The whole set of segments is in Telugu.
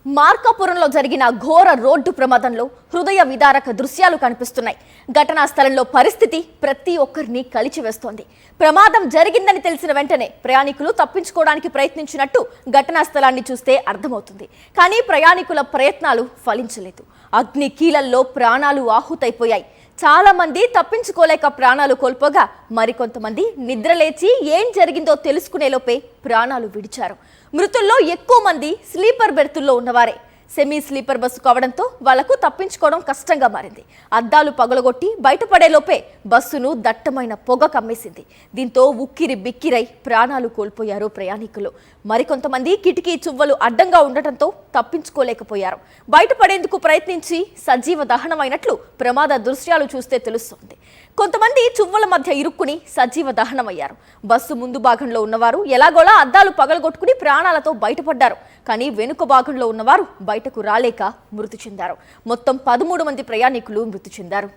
మార్కాపురంలో జరిగిన ఘోర రోడ్డు ప్రమాదంలో హృదయ విదారక దృశ్యాలు కనిపిస్తున్నాయి. ఘటనా స్థలంలో పరిస్థితి ప్రతి ఒక్కరిని కలిచివేస్తోంది. ప్రమాదం జరిగిందని తెలిసిన వెంటనే ప్రయాణికులు తప్పించుకోవడానికి ప్రయత్నించినట్టు ఘటనా స్థలాన్ని చూస్తే అర్థమవుతుంది. కానీ ప్రయాణికుల ప్రయత్నాలు ఫలించలేదు. అగ్ని కీలల్లో ప్రాణాలు ఆహుతైపోయాయి. చాలా మంది తప్పించుకోలేక ప్రాణాలు కోల్పోగా మరికొంతమంది నిద్రలేచి ఏం జరిగిందో తెలుసుకునేలోపే ప్రాణాలు విడిచారు. మృతుల్లో ఎక్కువ మంది స్లీపర్ బెర్తుల్లో ఉన్నవారే. సెమీ స్లీపర్ బస్సు కావడంతో వాళ్లకు తప్పించుకోవడం కష్టంగా మారింది. అద్దాలు పగలగొట్టి బయటపడేలోపే బస్సును దట్టమైన పొగ కమ్మేసింది. దీంతో ఉక్కిరి బిక్కిరై ప్రాణాలు కోల్పోయారు ప్రయాణికులు. మరికొంతమంది కిటికీ చువ్వలు అడ్డంగా ఉండటంతో తప్పించుకోలేకపోయారు. బయటపడేందుకు ప్రయత్నించి సజీవ దహనమైనట్లు ప్రమాద దృశ్యాలు చూస్తే తెలుస్తోంది. కొంతమంది చువ్వల మధ్య ఇరుక్కుని సజీవ దహనమయ్యారు. బస్సు ముందు భాగంలో ఉన్నవారు ఎలాగోలా అద్దాలు పగలగొట్టుకుని ప్రాణాలతో బయటపడ్డారు. కానీ వెనుక భాగంలో ఉన్నవారు బయటకు రాలేక మృతి చెందారు. మొత్తం 13 మంది ప్రయాణికులు మృతి చెందారు.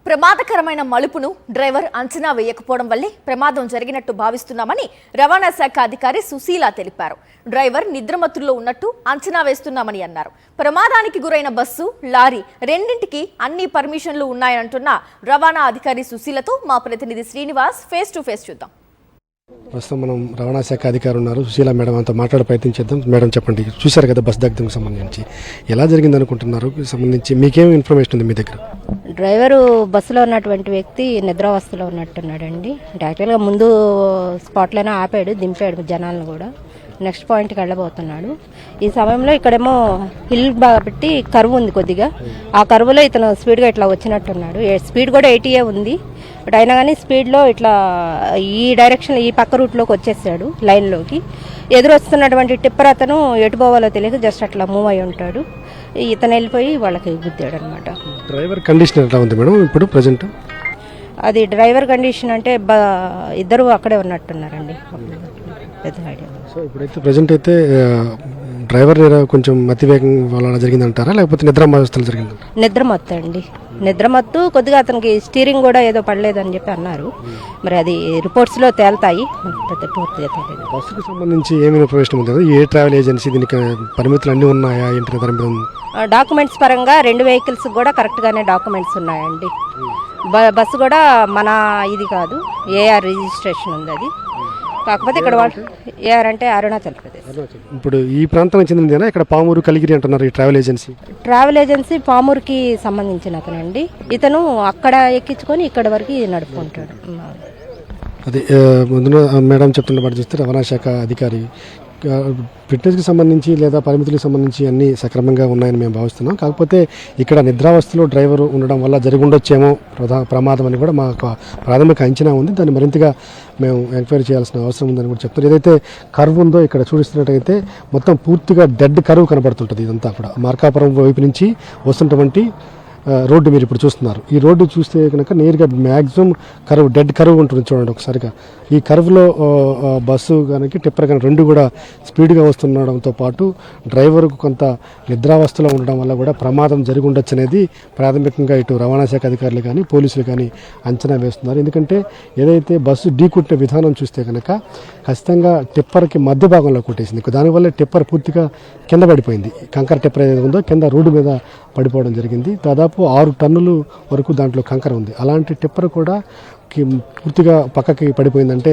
ప్రమాదకరమైన మలుపును డ్రైవర్ అంచనా వేయకపోవడం వల్లే ప్రమాదం జరిగినట్టు భావిస్తున్నామని రవాణా శాఖ అధికారి సుశీల తెలిపారు. డ్రైవర్ నిద్రమత్తుల్లో ఉన్నట్టు అంచనా వేస్తున్నామని అన్నారు. ప్రమాదానికి గురైన బస్సు, లారీ రెండింటికి అన్ని పర్మిషన్లు ఉన్నాయంటున్న రవాణా అధికారి సుశీలతో మా ప్రతినిధి శ్రీనివాస్ ఫేస్ టు ఫేస్ చూద్దాం. ప్రస్తుతం మనం రవాణా శాఖ అధికారి ఉన్నారు, సుశీల మేడం అంతా మాట్లాడే ప్రయత్నం చేద్దాం. మేడం చెప్పండి, చూశారు కదా బస్ దగ్ధంకి సంబంధించి ఎలా జరిగింది అనుకుంటున్నారు? సంబంధించి మీకేం ఇన్ఫర్మేషన్ ఉంది మీ దగ్గర? డ్రైవరు బస్సులో ఉన్నటువంటి వ్యక్తి నిద్రావస్థలో ఉన్నట్టున్నాడండి. యాక్చువల్గా ముందు స్పాట్లోనే ఆపాడు, దింపాడు జనాలను కూడా. నెక్స్ట్ పాయింట్కి వెళ్ళబోతున్నాడు. ఈ సమయంలో ఇక్కడేమో హిల్ కాబట్టి కరువు ఉంది కొద్దిగా. ఆ కరువులో ఇతను స్పీడ్గా ఇట్లా వచ్చినట్టున్నాడు. స్పీడ్ కూడా 80 ఉంది. బట్ అయినా కానీ స్పీడ్లో ఇట్లా ఈ డైరెక్షన్ ఈ పక్క రూట్లోకి వచ్చేసాడు లైన్లోకి. ఎదురు వస్తున్నటువంటి టిప్పర్ అతను ఎటు పోవాలో తెలియక జస్ట్ అట్లా మూవ్ అయి ఉంటాడు. ఇతను వెళ్ళిపోయి వాళ్ళకి గుద్దాడు అనమాట. డ్రైవర్ కండిషన్ ఎలా ఉంది మేడం ఇప్పుడు ప్రజెంట్? అది డ్రైవర్ కండిషన్ అంటే ఇద్దరు అక్కడే ఉన్నట్టున్నారండి. పెద్ద ఐడియా. సో ఇప్పుడైతే ప్రజెంట్ అయితే డ్రైవర్ కొంచెం అతివేగం వల్ల జరిగిందంటారా, లేకపోతే నిద్రావస్థలు జరిగిందంట? నిద్రమత్తు అండి, నిద్రమత్తు. కొద్దిగా అతనికి స్టీరింగ్ కూడా ఏదో పడలేదని చెప్పి అన్నారు. మరి అది రిపోర్ట్స్లో తేలుతాయి. పూర్తిగా తెలియదు. బస్సుకు సంబంధించి ఏమి ఇన్ఫర్మేషన్ ఉంది? ఏ ట్రావెల్ ఏజెన్సీ దీనికి పరిమితులు అన్నీ ఉన్నాయా ఏంటి? డాక్యుమెంట్స్ పరంగా 2 వెహికల్స్ కూడా కరెక్ట్గానే డాక్యుమెంట్స్ ఉన్నాయండి. బస్సు కూడా మన ఇది కాదు, ఏఆర్ రిజిస్ట్రేషన్ ఉంది. అది కాకపోతే ఇక్కడ వాళ్ళు ఏఆర్ అంటే అరుణాచల్ ప్రదేశ్. ఇప్పుడు ఈ ప్రాంతానికి చెందినదేనా? ఇక్కడ పామూరు, కలిగిరి అంటున్నారు ఈ ట్రావెల్ ఏజెన్సీ. ట్రావెల్ ఏజెన్సీ పామూరుకి సంబంధించిన అతనండి. ఇతను అక్కడ ఎక్కించుకొని ఇక్కడ వరకు నడుపుకుంటాడు. అది ముందు మేడం చెప్తున్న పాటు చూస్తే రవాణా శాఖ అధికారి ఫిట్నెస్కి సంబంధించి లేదా పరిమితులకు సంబంధించి అన్నీ సక్రమంగా ఉన్నాయని మేము భావిస్తున్నాం. కాకపోతే ఇక్కడ నిద్రావస్థలో డ్రైవర్ ఉండడం వల్ల జరిగి ఉండొచ్చేమో ప్రమాదం అని కూడా మాకు ప్రాథమిక అంచనా ఉంది. దాన్ని మరింతగా మేము ఎంక్వైరీ చేయాల్సిన అవసరం ఉందని కూడా చెప్తారు. ఏదైతే కర్వ్ ఉందో ఇక్కడ చూపిస్తున్నట్టయితే మొత్తం పూర్తిగా డెడ్ కర్వ్ కనబడుతుంటుంది. ఇదంతా కూడా మార్కాపురం వైపు నుంచి వస్తున్నటువంటి రోడ్డు మీరు ఇప్పుడు చూస్తున్నారు. ఈ రోడ్డు చూస్తే కనుక నేరుగా మ్యాక్సిమం కరువు, డెడ్ కరువు ఉంటుంది చూడండి ఒకసారిగా. ఈ కరువులో బస్సు కానీ టిప్పర్ కానీ రెండు కూడా స్పీడ్గా వస్తుండడంతో పాటు డ్రైవర్కు కొంత నిద్రావస్థలో ఉండడం వల్ల కూడా ప్రమాదం జరిగి ఉండొచ్చు అనేది ప్రాథమికంగా ఇటు రవాణా శాఖ అధికారులు కానీ పోలీసులు కానీ అంచనా వేస్తున్నారు. ఎందుకంటే ఏదైతే బస్సు ఢీకొట్టిన విధానం చూస్తే కనుక ఖచ్చితంగా టిప్పర్కి మధ్య భాగంలో కొట్టేసింది. దానివల్ల టిప్పర్ పూర్తిగా కింద పడిపోయింది. కంకర టిప్పర్ ఏదైతే ఉందో కింద రోడ్డు మీద పడిపోవడం జరిగింది. దాదాపు 6 టన్నులు వరకు దాంట్లో కంకర ఉంది. అలాంటి టిప్పర్ కూడా పూర్తిగా పక్కకి పడిపోయిందంటే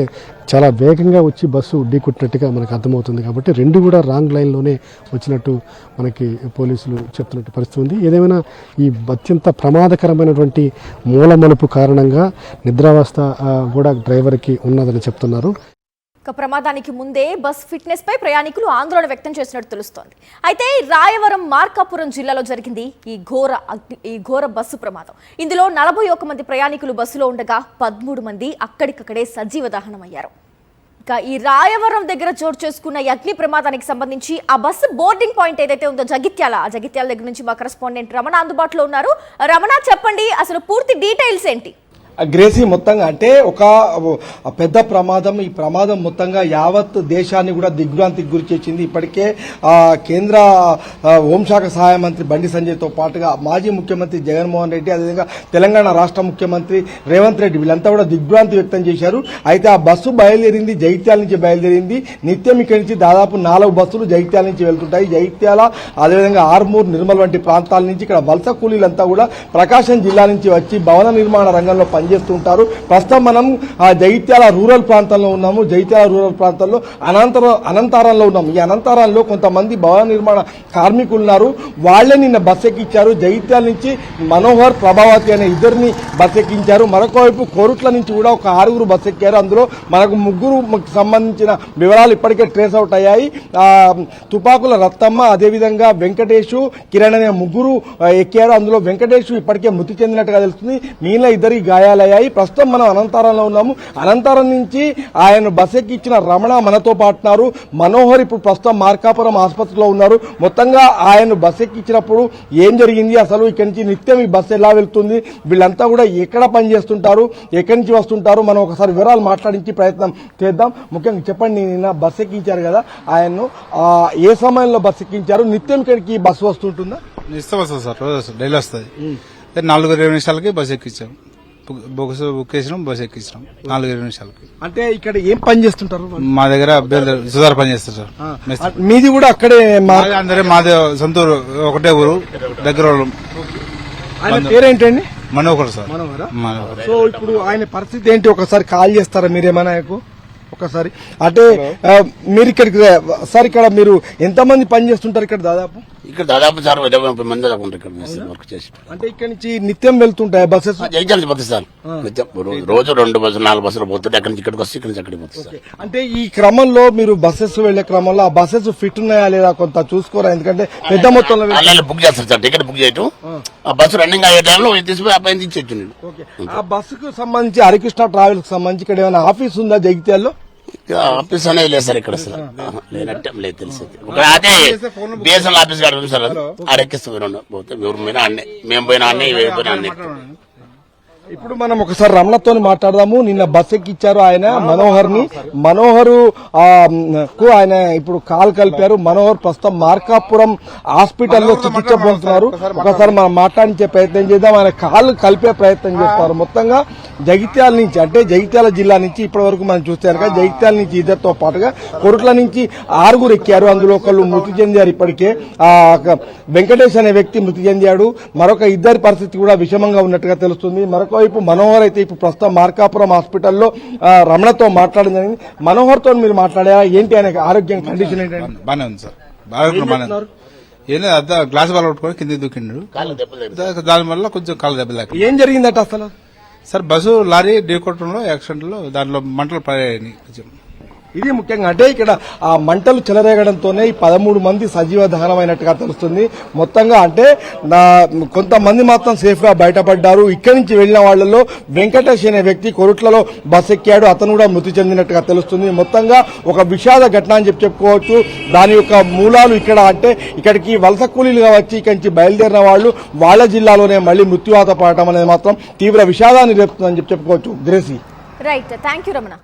చాలా వేగంగా వచ్చి బస్సు ఢీకొట్టినట్టుగా మనకు అర్థమవుతుంది. కాబట్టి రెండు కూడా రాంగ్ లైన్లోనే వచ్చినట్టు మనకి పోలీసులు చెప్తున్నట్టు పరిస్థితి ఉంది. ఏదేమైనా ఈ అత్యంత ప్రమాదకరమైనటువంటి మూలమలుపు కారణంగా నిద్రావస్థ కూడా డ్రైవర్కి ఉన్నదని చెప్తున్నారు. ప్రమాదానికి ముందే బస్ ఫిట్నెస్ పై ప్రయాణికులు ఆందోళన వ్యక్తం చేసినట్టు తెలుస్తోంది. అయితే రాయవరం, మార్కాపురం జిల్లాలో జరిగింది ఈ ఘోర బస్సు ప్రమాదం. ఇందులో 41 మంది ప్రయాణికులు బస్సులో ఉండగా 13 మంది అక్కడికక్కడే సజీవ దహనమయ్యారు. ఇక ఈ రాయవరం దగ్గర చోటు చేసుకున్న ఈ అగ్ని ప్రమాదానికి సంబంధించి ఆ బస్సు బోర్డింగ్ పాయింట్ ఏదైతే ఉందో జగిత్యాల, ఆ జగిత్యాల దగ్గర నుంచి మా కరెస్పాండెంట్ రమణ అందుబాటులో ఉన్నారు. రమణ, చెప్పండి, అసలు పూర్తి డీటెయిల్స్ ఏంటి? గ్రేసీ మొత్తంగా అంటే ఒక పెద్ద ప్రమాదం. ఈ ప్రమాదం మొత్తంగా యావత్ దేశాన్ని కూడా దిగ్భ్రాంతికి గురి చేసింది. ఇప్పటికే కేంద్ర హోంశాఖ సహాయ మంత్రి బండి సంజయ్తో పాటుగా మాజీ ముఖ్యమంత్రి జగన్మోహన్ రెడ్డి, అదేవిధంగా తెలంగాణ రాష్ట్ర ముఖ్యమంత్రి రేవంత్ రెడ్డి వీళ్ళంతా కూడా దిగ్భ్రాంతి వ్యక్తం చేశారు. అయితే ఆ బస్సు బయలుదేరింది, జగిత్యాల నుంచి బయలుదేరింది. నిత్యం ఇక్కడి నుంచి దాదాపు 4 బస్సులు జగిత్యాల నుంచి వెళ్తుంటాయి. జగిత్యాల, అదేవిధంగా ఆర్మూర్, నిర్మల్ వంటి ప్రాంతాల నుంచి ఇక్కడ వలస కూలీలంతా కూడా ప్రకాశం జిల్లా నుంచి వచ్చి భవన నిర్మాణ రంగంలో పనిచేస్తుంటారు. ప్రస్తుతం మనం జగిత్యాల రూరల్ ప్రాంతంలో ఉన్నాము. జగిత్యాల రూరల్ ప్రాంతంలో అనంతారంలో ఉన్నాము. ఈ అనంతారంలో కొంతమంది భవన నిర్మాణ కార్మికులు ఉన్నారు. వాళ్లే నిన్న బస్ ఎక్కించారు. జగిత్యాల నుంచి మనోహర్, ప్రభావతి అనే ఇద్దరిని బస్ ఎక్కించారు. మరొక వైపు కోరుట్ల నుంచి కూడా ఒక 6 బస్ ఎక్కారు. అందులో మనకు 3 సంబంధించిన వివరాలు ఇప్పటికే ట్రేస్ అవుట్ అయ్యాయి. తుపాకుల రత్తమ్మ, అదేవిధంగా వెంకటేష్, కిరణ్ అనే 3 ఎక్కారు. అందులో వెంకటేష్ ఇప్పటికే మృతి చెందినట్టుగా తెలుస్తుంది. మిగిలిన ఇద్దరికి గాయాలయ్యాయి. ప్రస్తుతం మనం అనంతారంలో ఉన్నాము. అనంతారం నుంచి ఆయన బస్ ఎక్కించిన రమణ మనతో పాటున్నారు. మనోహర్ ఇప్పుడు ప్రస్తుతం మార్కాపురం ఆసుపత్రిలో ఉన్నారు. మొత్తంగా ఆయన బస్ ఎక్కించినప్పుడు ఏం జరిగింది, అసలు ఇక్కడి నుంచి నిత్యం ఈ బస్సు ఎలా వెళ్తుంది, వీళ్ళంతా కూడా ఎక్కడ పనిచేస్తుంటారు, ఎక్కడి నుంచి వస్తుంటారు, మనం ఒకసారి వివరాలు మాట్లాడించి ప్రయత్నం చేద్దాం. ముఖ్యంగా చెప్పండి, నిన్న బస్ ఎక్కించారు కదా, ఆయన్ను ఏ సమయంలో బస్ ఎక్కించారు, నిత్యం ఇక్కడికి బస్సు వస్తుంటుందా? ఇస్తాం వస్తుంది సార్, రోజు వస్తుంది, డైలీ వస్తుంది. 4-20 నిమిషాలకి బస్ ఎక్కించాం. బుక్ చేసినాం, బస్ ఎక్కించినాం 4-20 నిమిషాలకి. అంటే ఇక్కడ ఏం పని చేస్తుంటారు? మా దగ్గర సుధార్ పని చేస్తారు సార్. మీది కూడా అక్కడే? అందరే మాది సొంతూరు, ఒకటే ఊరు, దగ్గర వాళ్ళం. ఆయన పేరేంటండి? మనోహర్ సార్. మనోహర్. సో ఇప్పుడు ఆయన పరిస్థితి ఏంటి, ఒకసారి కాల్ చేస్తారా మీరేమైనా ఆయనకు ఒకసారి? అంటే మీరు ఇక్కడికి సార్, ఇక్కడ మీరు ఎంతమంది పని చేస్తుంటారు ఇక్కడ? దాదాపు సార్ 20 మంది దాకా ఉంటారు ఇక్కడ వర్క్ చేసి. అంటే ఇక్కడ నుంచి నిత్యం వెళ్తుంటాయి బస్సెస్? జగిత్యాల నుంచి పోతుంది సార్. నిత్యం రోజు 2 బస్సులు 4 బస్సులు పోతుంటే అక్కడి నుంచి ఇక్కడికి వస్తే ఇక్కడి నుంచి అక్కడికి పోతుంది సార్. అంటే ఈ క్రమంలో మీరు బస్సెస్ వెళ్లే క్రమంలో ఆ బస్సెస్ ఫిట్ ఉన్నాయా లేదా కొంత చూసుకోరా? ఎందుకంటే పెద్ద మొత్తంలో బుక్ చేస్తారు సార్, టికెట్ బుక్ చేయటం, ఆ బస్సు రన్నింగ్ అయ్యే టైంలో తీసుకుని ఆ పైన తీసేచ్చు. ఆ బస్సుకు సంబంధించి హరికృష్ణ ట్రావెల్స్ కి సంబంధించి ఇక్కడ ఏమైనా ఆఫీస్ ఉందా జగిత్యాల్లో? ఆఫీస్ అనేది లేదు సార్ ఇక్కడ సార్, లేనట్టే లేదు తెలిసి. అదే బిఎస్ఎన్ఎల్ ఆఫీస్ కాడ ఉంది సార్, అరెక్కిస్తాం పోతే ఎవరు పోయినా అన్నీ, మేము పోయినా అన్నీ, పోయినా అన్నీ. ఇప్పుడు మనం ఒకసారి రమణతో మాట్లాడదాము. నిన్న బస్ ఎక్కిచ్చారు ఆయన మనోహర్ ని. మనోహర్ కు ఆయన ఇప్పుడు కాల్ కలిపారు. మనోహర్ ప్రస్తుతం మార్కాపురం హాస్పిటల్లో చికిత్స పొందుతున్నారు. ఒకసారి మనం మాట్లాడించే ప్రయత్నం చేద్దాం. ఆయన కాల్ కలిపే ప్రయత్నం చేస్తారు. మొత్తంగా జగిత్యాల నుంచి, అంటే జగిత్యాల జిల్లా నుంచి ఇప్పటి వరకు మనం చూస్తే కనుక జగిత్యాల నుంచి ఇద్దరితో పాటుగా కొరుట్ల నుంచి 6 ఎక్కారు. అందులో ఒకళ్ళు మృతి చెందారు. ఇప్పటికే వెంకటేష్ అనే వ్యక్తి మృతి చెందాడు. మరొక ఇద్దరి పరిస్థితి కూడా విషమంగా ఉన్నట్టుగా తెలుస్తుంది. మరొక వైపు మనోహర్ అయితే ఇప్పుడు ప్రస్తుతం మార్కాపురం హాస్పిటల్లో రమణతో మాట్లాడడం జరిగింది. మనోహర్ తో మీరు మాట్లాడారా? ఏంటి ఆయన ఆరోగ్యం కండిషన్ ఏంటంటే? బానే ఉంది సార్, బాగా ఏం లేదు, అద్దా గ్లాస్ బాల్ కొట్టుకొని కింద దూకిండు. దానివల్ల కొంచెం కాళ్ళు దెబ్బలు. ఏం జరిగిందట అసలు సార్? బస్సు లారీ ఢీ కొట్టడంలో యాక్సిడెంట్ లో దాంట్లో మంటలు పడాయని. ఇది ముఖ్యంగా అంటే ఇక్కడ ఆ మంటలు చెలరేగడంతోనే ఈ 13 మంది సజీవ దహనమైనట్టుగా తెలుస్తుంది. మొత్తంగా అంటే కొంతమంది మాత్రం సేఫ్ గా బయటపడ్డారు. ఇక్కడి నుంచి వెళ్లిన వాళ్లలో వెంకటేష్ అనే వ్యక్తి కొరుట్లలో బస్ ఎక్కాడు. అతను కూడా మృతి చెందినట్టుగా తెలుస్తుంది. మొత్తంగా ఒక విషాద ఘటన అని చెప్పుకోవచ్చు. దాని యొక్క మూలాలు ఇక్కడ అంటే ఇక్కడికి వలస కూలీలుగా వచ్చి ఇక్కడి నుంచి బయలుదేరిన వాళ్ళు వాళ్ళ జిల్లాలోనే మళ్లీ మృత్యువాత పడటం అనేది మాత్రం తీవ్ర విషాదాన్ని రేపుతుందని చెప్పుకోవచ్చు. Gracie. Right, thank you Ramana.